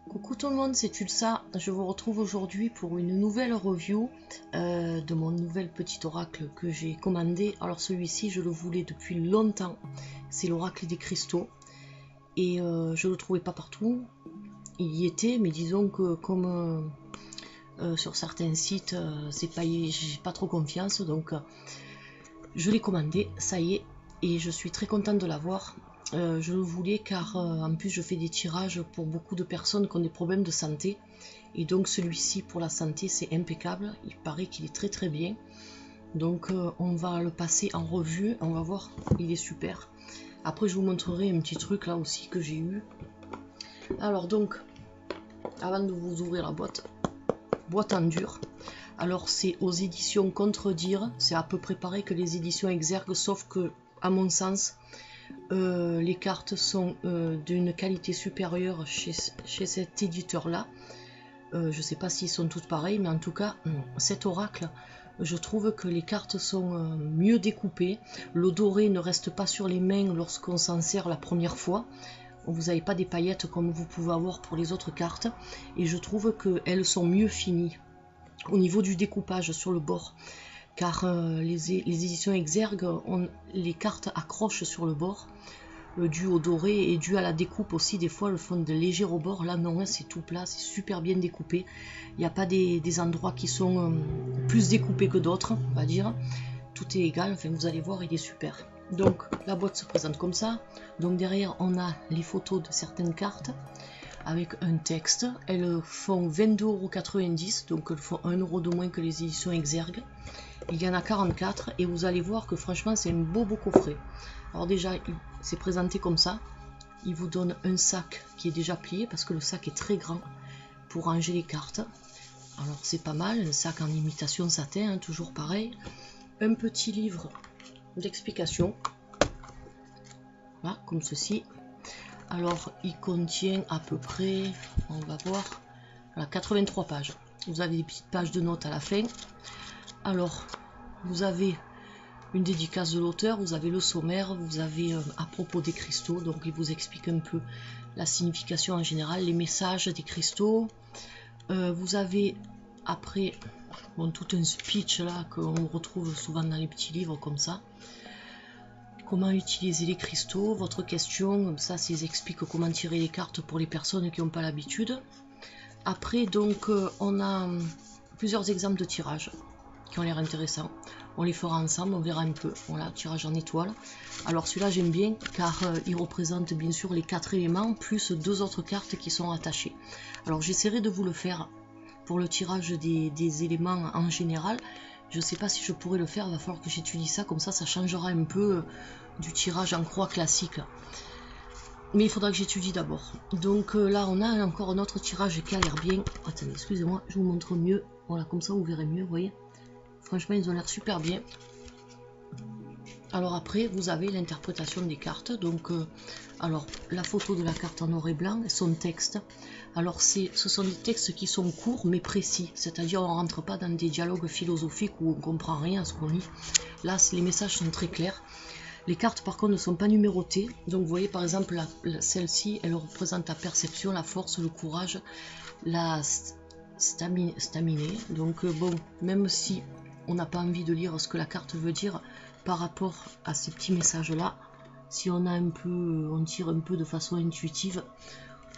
Coucou tout le monde, c'est Tulsa. Je vous retrouve aujourd'hui pour une nouvelle review de mon nouvel petit oracle que j'ai commandé. Alors celui-ci, je le voulais depuis longtemps. C'est l'oracle des cristaux. Et je ne le trouvais pas partout. Il y était, mais disons que comme sur certains sites, j'ai pas trop confiance. Donc je l'ai commandé, ça y est. Et je suis très contente de l'avoir. Je le voulais car en plus je fais des tirages pour beaucoup de personnes qui ont des problèmes de santé et donc celui-ci pour la santé c'est impeccable, il paraît qu'il est très très bien, donc on va le passer en revue, on va voir, il est super. Après je vous montrerai un petit truc là aussi que j'ai eu. Alors donc avant de vous ouvrir la boîte en dur, alors c'est aux éditions Contredire, c'est à peu près pareil que les éditions Exergue, sauf que à mon sens les cartes sont d'une qualité supérieure chez cet éditeur là. Je sais pas s'ils sont toutes pareilles, mais en tout cas cet oracle, je trouve que les cartes sont mieux découpées, le doré ne reste pas sur les mains lorsqu'on s'en sert la première fois, vous n'avez pas des paillettes comme vous pouvez avoir pour les autres cartes, et je trouve qu'elles sont mieux finies au niveau du découpage sur le bord, car les éditions Exergue, les cartes accrochent sur le bord, dû au doré et dû à la découpe aussi, des fois le font de légers rebords. Là non, c'est tout plat, c'est super bien découpé, il n'y a pas des endroits qui sont plus découpés que d'autres, on va dire, tout est égal, enfin vous allez voir, il est super. Donc la boîte se présente comme ça, donc derrière on a les photos de certaines cartes, avec un texte, elles font 22,90 €, donc elles font 1 € de moins que les éditions Exergue. Il y en a 44 et vous allez voir que franchement c'est un beau coffret. Alors déjà c'est présenté comme ça, il vous donne un sac qui est déjà plié parce que le sac est très grand pour ranger les cartes. Alors c'est pas mal, un sac en imitation satin, hein, toujours pareil. Un petit livre d'explication, voilà, comme ceci. Alors il contient à peu près, on va voir, voilà, 83 pages. Vous avez des petites pages de notes à la fin. Alors vous avez une dédicace de l'auteur, vous avez le sommaire, vous avez à propos des cristaux, donc il vous explique un peu la signification en général, les messages des cristaux. Vous avez après tout un speech là qu'on retrouve souvent dans les petits livres comme ça. Comment utiliser les cristaux, votre question, ça ils expliquent comment tirer les cartes pour les personnes qui n'ont pas l'habitude. Après donc on a plusieurs exemples de tirage qui ont l'air intéressants. On les fera ensemble, on verra un peu. Voilà, tirage en étoile. Alors celui-là j'aime bien car il représente bien sûr les 4 éléments plus 2 autres cartes qui sont attachées. Alors j'essaierai de vous le faire pour le tirage des éléments en général. Je ne sais pas si je pourrais le faire, il va falloir que j'étudie ça, comme ça changera un peu du tirage en croix classique. Mais il faudra que j'étudie d'abord. Donc là on a encore un autre tirage qui a l'air bien. Attendez, excusez-moi, je vous montre mieux. Voilà, comme ça vous verrez mieux, vous voyez. Franchement, ils ont l'air super bien. Alors après, vous avez l'interprétation des cartes. Donc, alors la photo de la carte en noir et blanc, son texte. Alors, ce sont des textes qui sont courts mais précis. C'est-à-dire, on ne rentre pas dans des dialogues philosophiques où on ne comprend rien à ce qu'on lit. Là, les messages sont très clairs. Les cartes, par contre, ne sont pas numérotées. Donc, vous voyez, par exemple, celle-ci, elle représente la perception, la force, le courage, la staminée. Donc, bon, même si on n'a pas envie de lire ce que la carte veut dire par rapport à ces petits messages là, si on a un peu, on tire un peu de façon intuitive,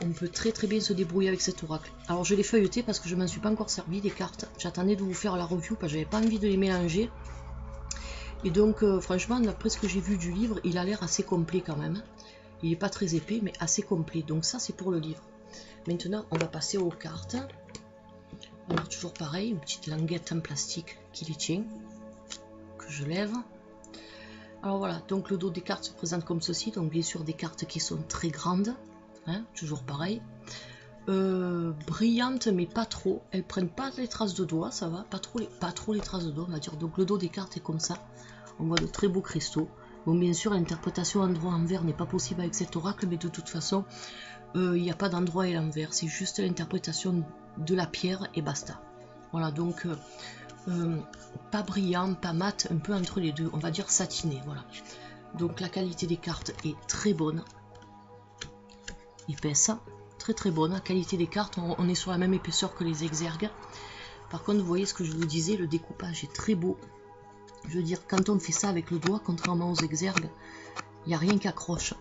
on peut très bien se débrouiller avec cet oracle. Alors je l'ai feuilleté parce que je m'en suis pas encore servi des cartes, j'attendais de vous faire la review parce que j'avais pas envie de les mélanger, et donc franchement d'après ce que j'ai vu du livre, il a l'air assez complet quand même, il est pas très épais mais assez complet, donc ça c'est pour le livre. Maintenant on va passer aux cartes. Alors toujours pareil, une petite languette en plastique qui les tient, que je lève. Alors voilà, donc le dos des cartes se présente comme ceci, donc bien sûr des cartes qui sont très grandes, hein, toujours pareil. Brillantes mais pas trop, elles prennent pas les traces de doigts, ça va, pas trop les traces de doigts on va dire, donc le dos des cartes est comme ça, on voit de très beaux cristaux. Bon bien sûr l'interprétation endroit envers n'est pas possible avec cet oracle, mais de toute façon il n'y a pas d'endroit et l'envers, c'est juste l'interprétation de la pierre et basta. Voilà, donc pas brillant, pas mat, un peu entre les deux, on va dire satiné, voilà. Donc la qualité des cartes est très bonne, épaisse, très très bonne. La qualité des cartes, on est sur la même épaisseur que les exergues. Par contre, vous voyez ce que je vous disais, le découpage est très beau. Je veux dire, quand on fait ça avec le doigt, contrairement aux exergues, il n'y a rien qui accroche.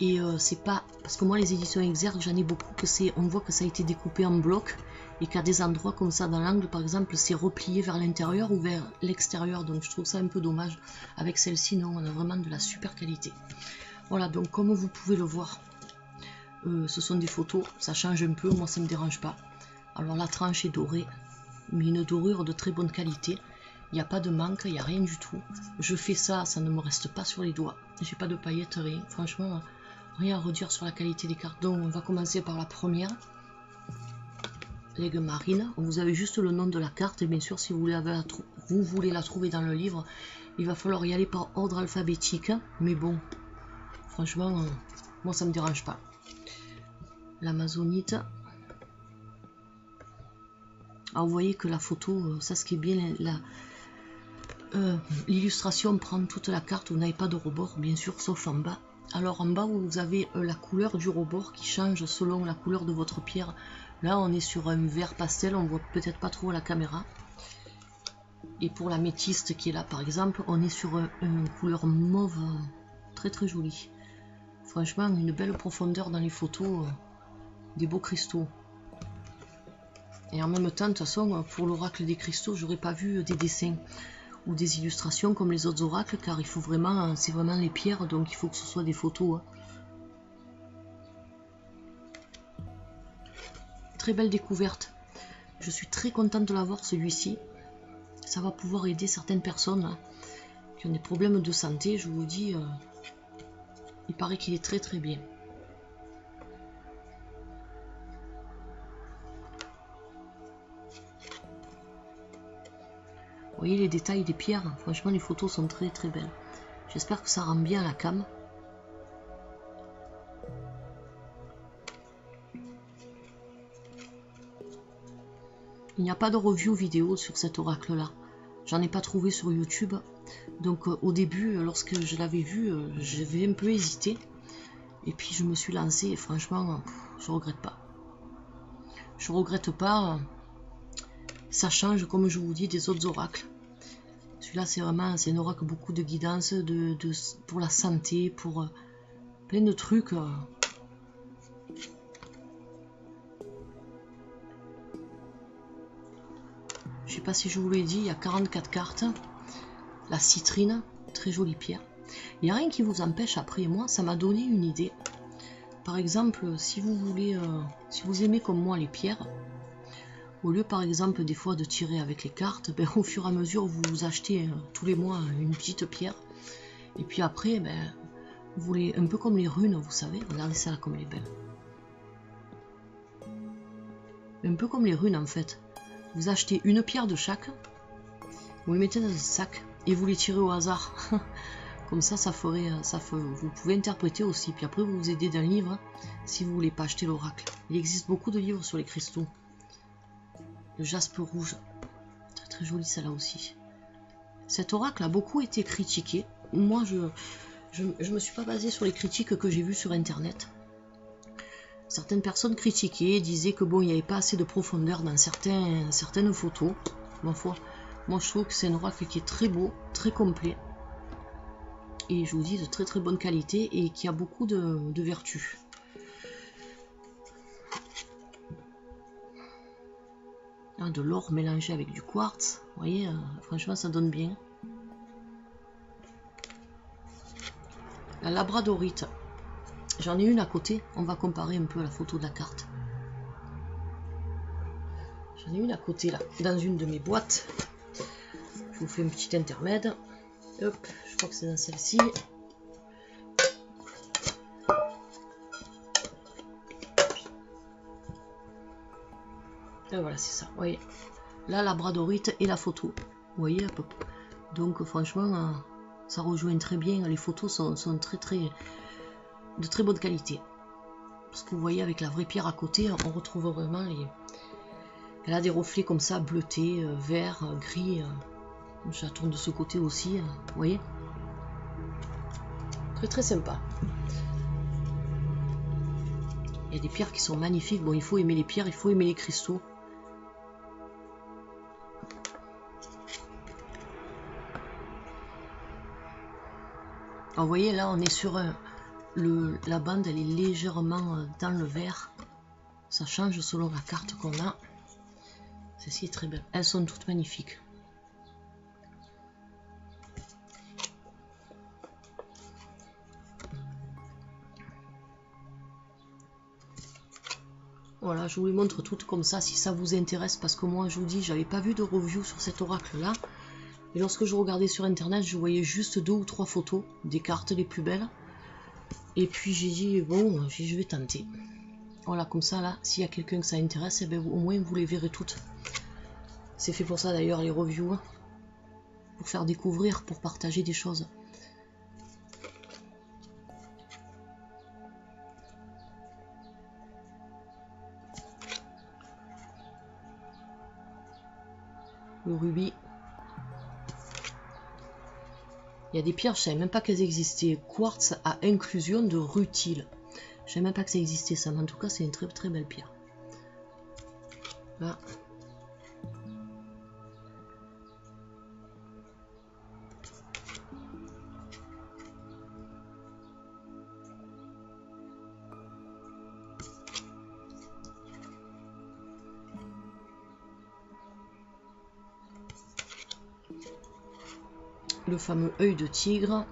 Et c'est pas... Parce que moi, les éditions exergues, j'en ai beaucoup, on voit que ça a été découpé en bloc, et qu'à des endroits comme ça, dans l'angle, par exemple, c'est replié vers l'intérieur ou vers l'extérieur. Donc je trouve ça un peu dommage. Avec celle-ci, non, on a vraiment de la super qualité. Voilà, donc comme vous pouvez le voir, ce sont des photos, ça change un peu, moi ça me dérange pas. Alors la tranche est dorée, mais une dorure de très bonne qualité. Il n'y a pas de manque, il n'y a rien du tout. Je fais ça, ça ne me reste pas sur les doigts. J'ai pas de paillettes, rien. Franchement, rien à redire sur la qualité des cartes. Donc on va commencer par la première. L'aigle marine. Vous avez juste le nom de la carte. Et bien sûr, si vous voulez la trouver dans le livre, il va falloir y aller par ordre alphabétique. Mais bon, franchement, moi ça me dérange pas. L'amazonite. Alors vous voyez que la photo, ça ce qui est bien, l'illustration prend toute la carte, vous n'avez pas de rebord bien sûr, sauf en bas. Alors en bas vous avez la couleur du rebord qui change selon la couleur de votre pierre. Là on est sur un vert pastel, on voit peut-être pas trop à la caméra. Et pour la métiste qui est là par exemple, on est sur une couleur mauve très très jolie. Franchement une belle profondeur dans les photos, des beaux cristaux. Et en même temps, de toute façon, pour l'oracle des cristaux, j'aurais pas vu des dessins ou des illustrations comme les autres oracles, car il faut vraiment, c'est vraiment les pierres, donc il faut que ce soit des photos. Très belle découverte. Je suis très contente de l'avoir celui-ci. Ça va pouvoir aider certaines personnes qui ont des problèmes de santé. Je vous dis, il paraît qu'il est très très bien. Vous voyez les détails des pierres, franchement les photos sont très très belles. J'espère que ça rend bien à la cam. Il n'y a pas de review vidéo sur cet oracle là. J'en ai pas trouvé sur YouTube. Donc au début, lorsque je l'avais vu, j'avais un peu hésité. Et puis je me suis lancée et franchement, je regrette pas. Je regrette pas. Ça change, comme je vous dis, des autres oracles. Celui-là, c'est vraiment, c'est un oracle beaucoup de guidance, pour la santé, pour plein de trucs. Je sais pas si je vous l'ai dit, il y a 44 cartes. La citrine, très jolie pierre. Il n'y a rien qui vous empêche après. Moi, ça m'a donné une idée. Par exemple, si vous voulez, si vous aimez comme moi les pierres, au lieu par exemple des fois de tirer avec les cartes, ben, au fur et à mesure vous achetez tous les mois une petite pierre. Et puis après, ben, vous voulez un peu comme les runes, vous savez, regardez ça là comme elle est belle. Un peu comme les runes en fait. Vous achetez une pierre de chaque, vous les mettez dans un sac et vous les tirez au hasard. Comme ça, vous pouvez interpréter aussi. Puis après, vous vous aidez d'un livre si vous voulez pas acheter l'oracle. Il existe beaucoup de livres sur les cristaux. Le jaspe rouge, très très joli ça là aussi. Cet oracle a beaucoup été critiqué. Moi, je me suis pas basée sur les critiques que j'ai vues sur internet. Certaines personnes critiquaient, disaient que bon, il n'y avait pas assez de profondeur dans certaines photos. Ma foi, moi je trouve que c'est un oracle qui est très beau, très complet. Et je vous dis de très très bonne qualité et qui a beaucoup de vertus. De l'or mélangé avec du quartz, vous voyez, franchement ça donne bien. La labradorite, j'en ai une à côté, on va comparer un peu la photo de la carte. J'en ai une à côté là, dans une de mes boîtes. Je vous fais un petit intermède. Hop, je crois que c'est dans celle-ci. Et voilà, c'est ça. Vous voyez, là, la labradorite et la photo. Vous voyez, donc franchement, ça rejoint très bien. Les photos sont de très bonne qualité. Parce que vous voyez, avec la vraie pierre à côté, on retrouve vraiment les... Elle a des reflets comme ça, bleutés, vert, gris. Je la tourne de ce côté aussi, vous voyez. Très très sympa. Il y a des pierres qui sont magnifiques. Bon, il faut aimer les pierres, il faut aimer les cristaux. Alors, vous voyez, là, on est sur la bande, elle est légèrement dans le vert. Ça change selon la carte qu'on a. Celle-ci est très belle. Elles sont toutes magnifiques. Voilà, je vous les montre toutes comme ça si ça vous intéresse, parce que moi je vous dis, j'avais pas vu de review sur cet oracle là, et lorsque je regardais sur internet, je voyais juste 2 ou 3 photos des cartes les plus belles, et puis j'ai dit bon, je vais tenter. Voilà, comme ça là, s'il y a quelqu'un que ça intéresse, eh bien, au moins vous les verrez toutes. C'est fait pour ça d'ailleurs les reviews, pour faire découvrir, pour partager des choses. Le rubis. Il y a des pierres, je savais même pas qu'elles existaient. Quartz à inclusion de rutile. Je savais même pas que ça existait ça, mais en tout cas c'est une très très belle pierre. Là. Le fameux œil de tigre.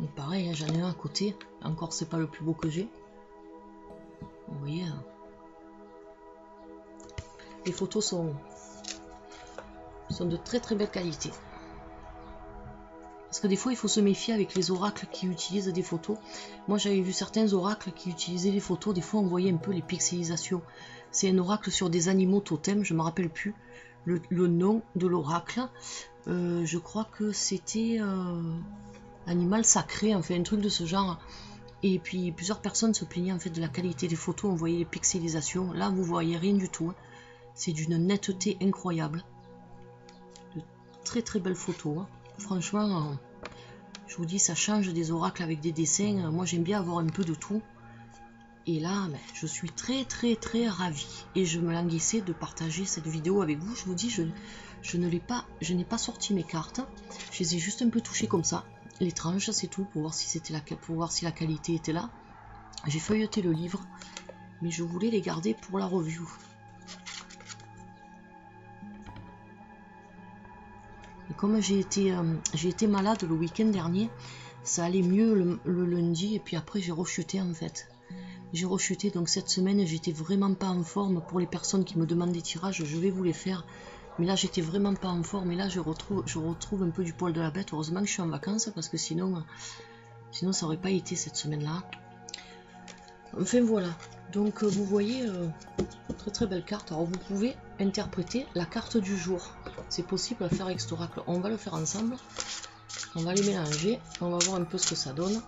Et pareil, hein, j'en ai un à côté. Encore, c'est pas le plus beau que j'ai. Vous voyez, hein. Les photos sont de très très belle qualité. Parce que des fois, il faut se méfier avec les oracles qui utilisent des photos. Moi, j'avais vu certains oracles qui utilisaient les photos. Des fois, on voyait un peu les pixelisations. C'est un oracle sur des animaux totems, je me rappelle plus le nom de l'oracle. Je crois que c'était animal sacré, enfin un truc de ce genre. Et puis plusieurs personnes se plaignaient en fait de la qualité des photos. On voyait les pixelisations. Là, vous voyez rien du tout. C'est d'une netteté incroyable. De très très belles photos. Hein. Franchement, je vous dis, ça change des oracles avec des dessins. Moi, j'aime bien avoir un peu de tout. Et là, je suis très très très ravie. Et je me languissais de partager cette vidéo avec vous. Je vous dis, je n'ai pas sorti mes cartes. Je les ai juste un peu touchées comme ça. Les tranches, c'est tout, pour voir si la qualité était là. J'ai feuilleté le livre, mais je voulais les garder pour la review. Et comme j'ai été malade le week-end dernier, ça allait mieux le lundi, et puis après j'ai rechuté en fait. J'ai rechuté, donc cette semaine j'étais vraiment pas en forme. Pour les personnes qui me demandent des tirages, je vais vous les faire. Mais là j'étais vraiment pas en forme, et là je retrouve un peu du poil de la bête. Heureusement que je suis en vacances, parce que sinon ça aurait pas été cette semaine-là. Enfin voilà, donc vous voyez, très très belle carte. Alors vous pouvez interpréter la carte du jour. C'est possible à faire avec cet oracle. On va le faire ensemble. On va les mélanger. On va voir un peu ce que ça donne.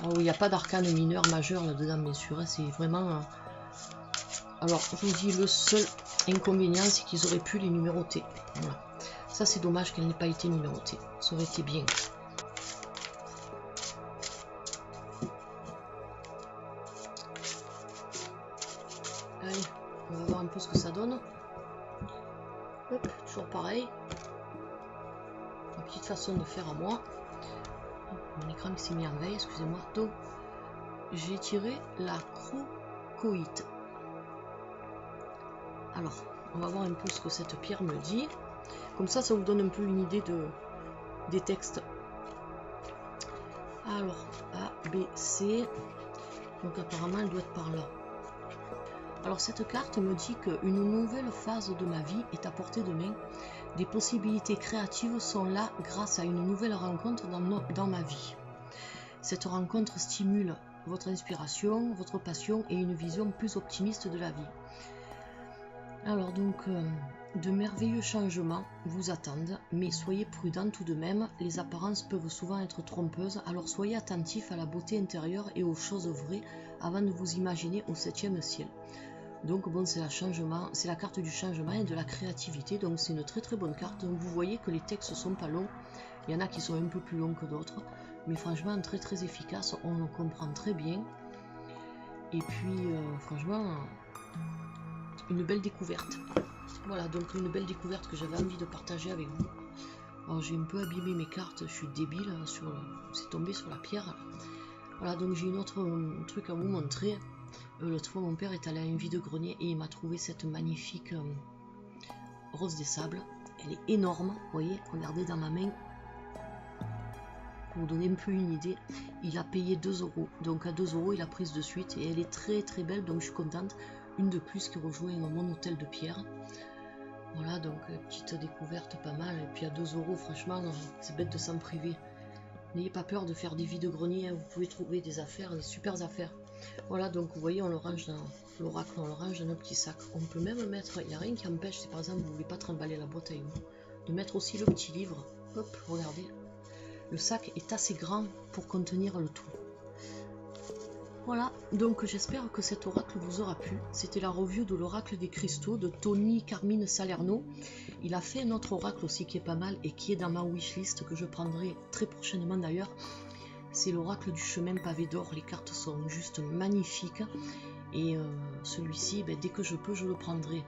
Ah oui, il n'y a pas d'arcane mineur, majeur là-dedans, bien sûr. Hein, c'est vraiment... Alors, je vous dis, le seul inconvénient, c'est qu'ils auraient pu les numéroter. Voilà. Ça, c'est dommage qu'elle n'ait pas été numérotée. Ça aurait été bien. Allez, on va voir un peu ce que ça donne. Hop, toujours pareil. Ma petite façon de faire à moi. Mon écran qui s'est mis en veille, excusez-moi. Donc, j'ai tiré la crocoïte. Alors, on va voir un peu ce que cette pierre me dit. Comme ça vous donne un peu une idée des textes. Alors, A, B, C. Donc apparemment, elle doit être par là. Alors, cette carte me dit qu'une nouvelle phase de ma vie est à portée de main. Des possibilités créatives sont là grâce à une nouvelle rencontre dans ma vie. Cette rencontre stimule votre inspiration, votre passion et une vision plus optimiste de la vie. Alors donc, de merveilleux changements vous attendent, mais soyez prudents tout de même, les apparences peuvent souvent être trompeuses, alors soyez attentifs à la beauté intérieure et aux choses vraies avant de vous imaginer au 7e ciel. Donc bon, c'est la carte du changement et de la créativité, donc c'est une très très bonne carte. Donc vous voyez que les textes sont pas longs, il y en a qui sont un peu plus longs que d'autres. mais franchement très très efficace, on le comprend très bien. Et puis franchement une belle découverte. Voilà, donc une belle découverte que j'avais envie de partager avec vous. Alors j'ai un peu abîmé mes cartes, je suis débile, c'est tombé sur la pierre. Voilà, donc j'ai une autre truc à vous montrer. L'autre fois mon père est allé à un vide-grenier et il m'a trouvé cette magnifique rose des sables. Elle est énorme, vous voyez, regardez dans ma main. Pour vous donner un peu une idée, il a payé 2 €. Donc à 2 € il a prise de suite et elle est très très belle, donc je suis contente. Une de plus qui rejoint mon hôtel de pierre. Voilà, donc petite découverte pas mal. Et puis à 2 €, franchement, c'est bête de s'en priver. N'ayez pas peur de faire des vides-greniers, vous pouvez trouver des affaires, des super affaires. Voilà, donc vous voyez, on le range dans l'oracle, on le range dans nos petits sacs. On peut même mettre, il n'y a rien qui empêche, si par exemple vous ne voulez pas trimballer la boîte avec vous, de mettre aussi le petit livre. Hop, regardez. Le sac est assez grand pour contenir le tout. Voilà, donc j'espère que cet oracle vous aura plu. C'était la review de l'oracle des cristaux de Tony Carmine Salerno. Il a fait un autre oracle aussi qui est pas mal et qui est dans ma wishlist que je prendrai très prochainement d'ailleurs. C'est l'oracle du chemin pavé d'or. Les cartes sont juste magnifiques. Et celui-ci, dès que je peux, je le prendrai.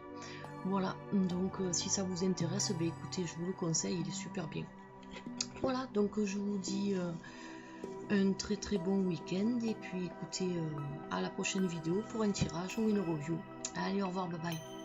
Voilà, donc si ça vous intéresse, écoutez, je vous le conseille, il est super bien. Voilà, donc je vous dis un très très bon week-end et puis écoutez à la prochaine vidéo pour un tirage ou une review. Allez, au revoir, bye bye.